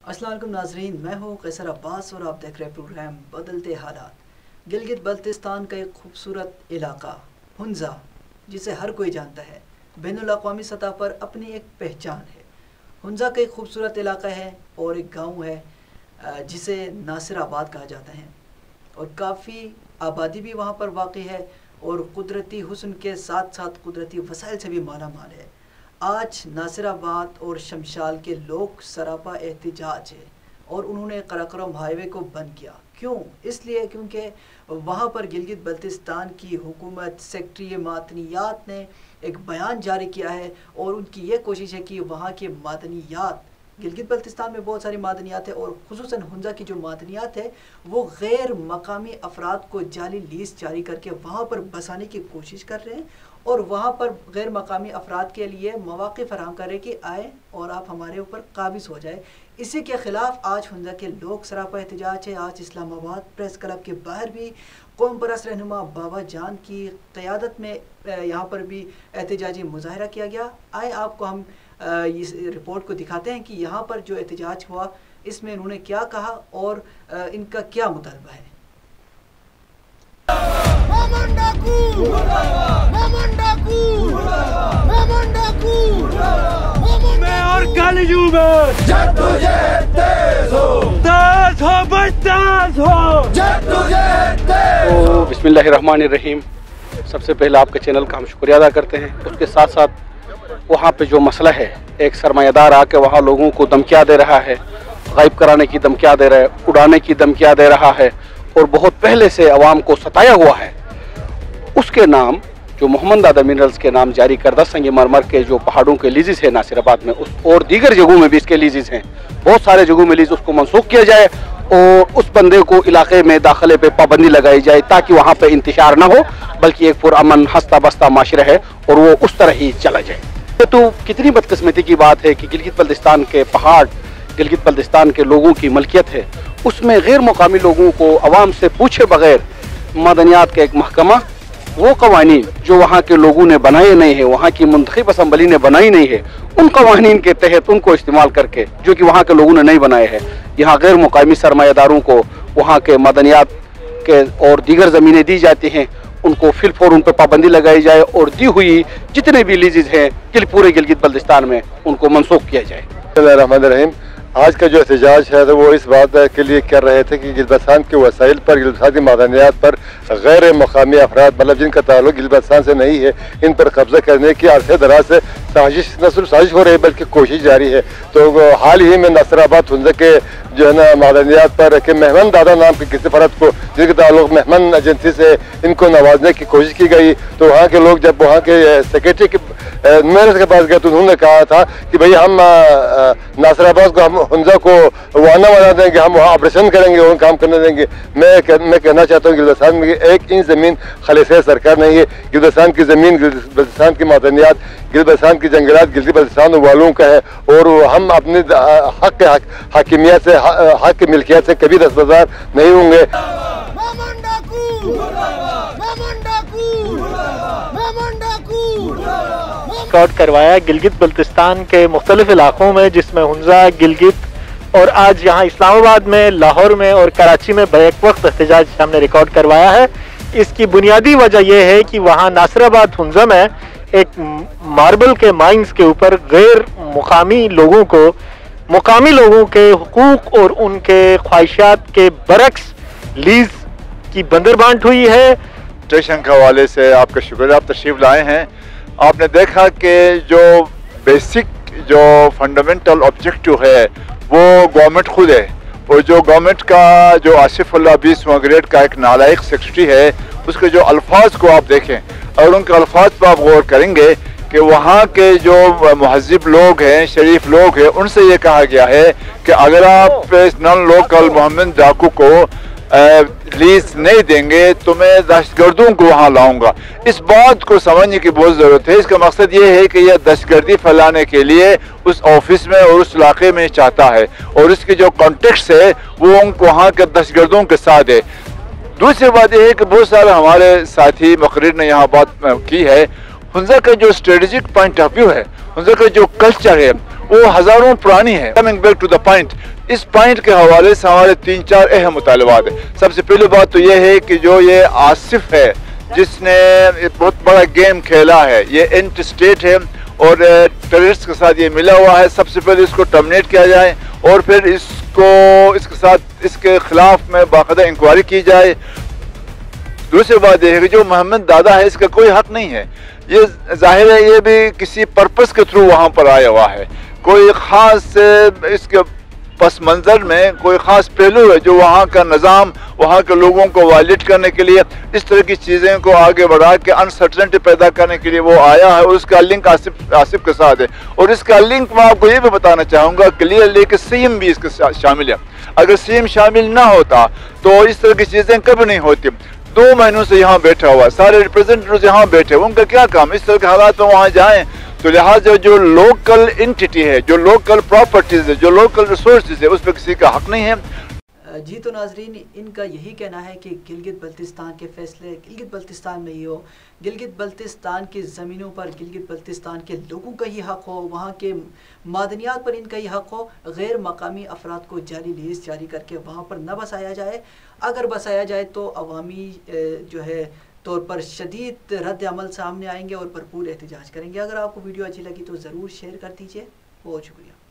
अस्सलाम वालेकुम नाजरीन, मैं हूँ कैसर अब्बास और आप देख रहे प्रोग्राम बदलते हालात। गिलगित बल्तिस्तान का एक खूबसूरत इलाका हुंजा, जिसे हर कोई जानता है, बैनुल-अक़वामी सतह पर अपनी एक पहचान है। हुंजा का एक खूबसूरत इलाका है और एक गांव है जिसे नासिराबाद कहा जाता है और काफ़ी आबादी भी वहाँ पर वाक़ई है और कुदरती हुस्न के साथ साथ कुदरती वसाइल से भी माला माल है। आज नासिराबाद और शमशाल के लोग सरापा एहतिजाज है और उन्होंने कराकोरम हाईवे को बंद किया। क्यों? इसलिए क्योंकि वहाँ पर गिलगित बल्तिस्तान की हुकूमत सेक्रेटरी मादनियात ने एक बयान जारी किया है और उनकी ये कोशिश है कि वहाँ के मादनियात, गिलगित बल्तिस्तान में बहुत सारी मादनियात है और खुसूसन हुंजा की जो मादनियात है वो गैर मकामी अफराद को जाली लीज जारी करके वहाँ पर बसाने की कोशिश कर रहे हैं और वहाँ पर गैर मकामी अफराद के लिए मौक़े फराहम करें कि आए और आप हमारे ऊपर काबिज हो जाए। इसी के ख़िलाफ़ आज हुंजा के लोग सरापा एहतिजाज है। आज इस्लामाबाद प्रेस क्लब के बाहर भी कौम परस्त रहनुमा बाबा जान की क़यादत में यहाँ पर भी एहतिजाजी मुजाहरा किया गया। आए आपको हम इस रिपोर्ट को दिखाते हैं कि यहाँ पर जो एहतिजाज हुआ इसमें उन्होंने क्या कहा और इनका क्या मुतालबा है। मैं और तो बिस्मिल्लाहिर्रहमानिर्रहीम। सबसे पहले आपके चैनल का हम शुक्रिया अदा करते हैं। उसके साथ साथ वहाँ पे जो मसला है, एक सरमायादार आके वहाँ लोगों को धमकियाँ दे रहा है, गायब कराने की धमकियाँ दे रहा है, उड़ाने की धमकियाँ दे रहा है और बहुत पहले से अवाम को सताया हुआ है। उसके नाम जो मोहम्मद दादा मिनरल्स के नाम जारी करदा संगमरमर के जो पहाड़ों के लीजेस है नासिराबाद में उस और दीगर जगहों में भी इसके लीजेस हैं, बहुत सारे जगहों में लीज उसको मनसूख किया जाए और उस बंदे को इलाके में दाखिले पे पाबंदी लगाई जाए ताकि वहाँ पे इंतशार ना हो, बल्कि एक पुरअमन हंसता बसता माशरा है और वो उस तरह ही चला जाए। तो कितनी बदकिस्मती की बात है कि गिलगित बल्तिस्तान के पहाड़ गिलगित बल्तिस्तान के लोगों की मलकियत है, उसमें गैर मुकामी लोगों को अवाम से पूछे बगैर मदनियात का एक महकमा, वो कवानीन जो वहाँ के लोगों ने बनाए नहीं है, वहाँ की मुंतखब असम्बली ने बनाई नहीं है, उन कवानीन के तहत उनको इस्तेमाल करके जो कि वहाँ के लोगों ने नहीं बनाए हैं, यहाँ गैर मुकामी सरमायादारों को वहाँ के मदनियात के और दीगर ज़मीनें दी जाती हैं, उनको फिलफौर उन पर पाबंदी लगाई जाए और दी हुई जितने भी लीजेज हैं पूरे गिलगित बल्तिस्तान में उनको मनसूख किया जाए। आज का जो एहतजाज है तो वो इस बात के लिए कर रहे थे कि गिलगित बल्तिस्तान के वसाइल पर, गिलगित बल्तिस्तान की मादनियात पर गैर मकामी अफराद, मतलब जिनका ताल्लुक गिलगित बल्तिस्तान से नहीं है, इन पर कब्जा करने की अरसे दराज से साजिश, न सिर्फ साजिश हो रही है बल्कि कोशिश जारी है। तो हाल ही में नासिराबाद हुंजा के जो है ना मादनियात पर के मेहमान दादा नाम के किसी फर्द को, जिनके ताल्लुक मेहमान एजेंसी से, इनको नवाजने की कोशिश की गई। तो वहाँ के लोग जब वहाँ के सेक्रेटरी के मेयर के पास गए तो उन्होंने कहा था कि भाई हम नासिराबाद को, हम हुंजा को वाना बना देंगे, हम वहाँ ऑपरेशन करेंगे, वहाँ काम करने देंगे। मैं कहना चाहता हूँ गिलगित बल्तिस्तान में एक इंच ज़मीन खलीफे सरकार नहीं है। गिलगित बल्तिस्तान की ज़मीन, गिलगित बल्तिस्तान की मादनियात, गिलगित बल्तिस्तान की जंगलात गिलगित बल्तिस्तान वालों का है और हम अपने हकीमियत से, हक की मिल्कियत से कभी दस्तबरदार नहीं होंगे। रिकॉर्ड करवाया गिलगित बल्तिस्तान के मुख्तलिफ इलाकों में, जिसमें हुंजा, गिलगित और आज यहाँ इस्लामाबाद में, लाहौर में और कराची में बैक वक्त एहतजाज हमने रिकॉर्ड करवाया है। इसकी बुनियादी वजह यह है कि वहाँ नासिराबाद हुंजा में एक मार्बल के माइंस के ऊपर गैर मुकामी लोगों को मुकामी लोगों के हुकूक और उनके ख्वाहिशात के बरक्स लीज की बंदरबांट हुई है। स्टेशन के हवाले से आपका शुक्रिया, आप तशरीफ लाए हैं। आपने देखा कि जो बेसिक जो फंडामेंटल ऑब्जेक्टिव है वो गवर्नमेंट खुद है और जो गवर्नमेंट का जो आसिफुल्लाह 20वां ग्रेड का एक नालायक सेक्रेटरी है, उसके जो अल्फाज को आप देखें और उनके अल्फाज पर आप गौर करेंगे कि वहाँ के जो महज़िब लोग हैं, शरीफ लोग हैं, उनसे ये कहा गया है कि अगर आप नॉन लोकल मोहम्मद डाकू को लीज नहीं देंगे तो मैं दहशतगर्दों को वहाँ लाऊंगा। इस बात को समझने की बहुत ज़रूरत है। इसका मकसद ये है कि यह दहशतगर्दी फैलाने के लिए उस ऑफिस में और उस इलाके में चाहता है और इसके जो कॉन्टेक्स्ट है वो वहाँ के दहशतगर्दों के साथ है। दूसरी बात यह है कि बहुत सारे हमारे साथी मुकर्रिर ने यहाँ बात की है, हुंजा का जो स्ट्रेटेजिक पॉइंट ऑफ व्यू है, हुंजा का जो कल्चर है वो हज़ारों पुरानी है। Coming back to the point, इस पॉइंट के हवाले से हमारे 3-4 अहम मुतालबात है। सबसे पहली बात तो ये है कि जो ये आसिफ है जिसने बहुत बड़ा गेम खेला है, ये इंटर स्टेट है और टेररिस्ट के साथ ये मिला हुआ है, सबसे पहले इसको टर्मिनेट किया जाए और फिर इसके साथ इसके खिलाफ में बाकायदा इंक्वायरी की जाए। दूसरी बात यह है कि जो मोहम्मद दादा है इसका कोई हक नहीं है, ये जाहिर है ये भी किसी पर्पस के थ्रू वहाँ पर आया हुआ है, कोई ख़ास इसके पस मंज़र में कोई ख़ास पहलू है जो वहाँ का निज़ाम, वहाँ के लोगों को वायलेट करने के लिए, इस तरह की चीज़ें को आगे बढ़ा के अनसर्टेनिटी पैदा करने के लिए वो आया है और उसका लिंक आसिफ के साथ है। और इसका लिंक मैं आपको ये भी बताना चाहूँगा क्लियरली कि सीएम भी इसके शामिल है। अगर सीएम शामिल ना होता तो इस तरह की चीज़ें कभी नहीं होती। 2 महीनों से यहाँ बैठा हुआ, सारे रिप्रेजेंटेटिव्स यहाँ बैठे, उनका क्या काम, इस तरह के हालात में वहाँ जाएँ। तो लिहाजा जो लोकल एंटिटी है, जो लोकल प्रॉपर्टीज है, जो लोकल रिसोर्सेज है, उस पर किसी का हक नहीं है। जी तो नाजरीन, इनका यही कहना है कि गिलगित बल्तिस्तान के फैसले गिलगित बल्तिस्तान में ही हो, गिलगित बल्तिस्तान की ज़मीनों पर गिलगित बल्तिस्तान के लोगों का ही हक हो, वहाँ के मादनियात पर इनका ही हक हो। गैर मकामी अफराद को जाली लीज जारी करके वहाँ पर न बसाया जाए। अगर बसाया जाए तो अवामी जो है तौर पर शदीद रद्द अमल सामने आएंगे और भरपूर एहतजाज करेंगे। अगर आपको वीडियो अच्छी लगी तो ज़रूर शेयर कर दीजिए। बहुत शुक्रिया।